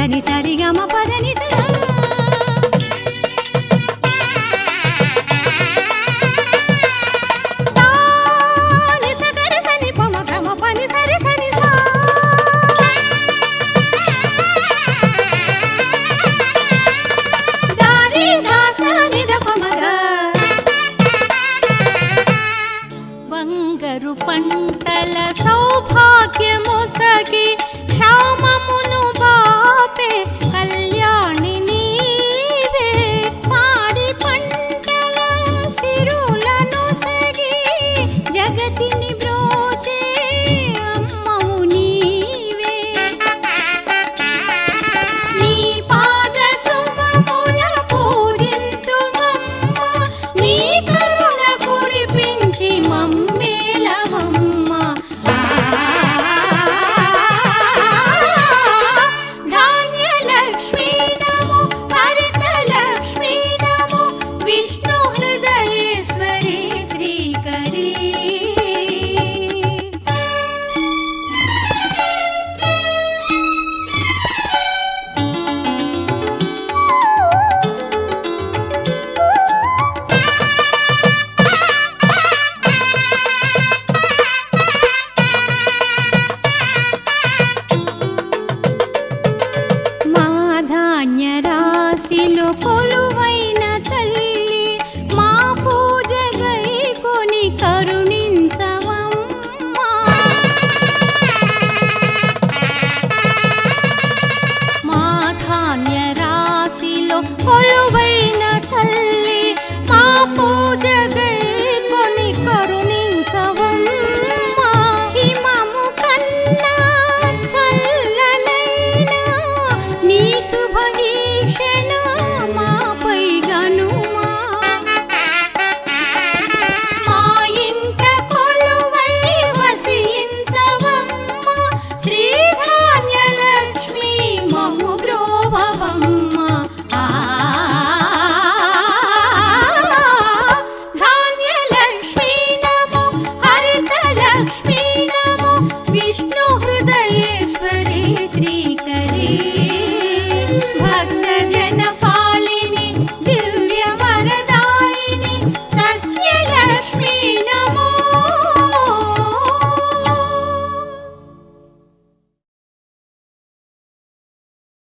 దని సరిగమ పదని సదా బంగారు పంటల సౌభాగ్యమొసగి క్షామమును బాపే కళ్యాణి నీవే పాడి పంటల సిరులను సగి జగతిని బ్రోచే అమ్మవు నీవే నీ పాద సుమముల పూజింతుమమ్మ నీ కరుణ కురిపించి రాశిలో కొలువైన తల్లి మా పూజ గైకొని కరుణించవమ్మా మా ధాన్య రాశిలో కొలువైన తల్లి మా పూజ గైకొని కరుణించవమ్మా హిమము కన్నా చల్లనైన నీ శుభ విష్ణు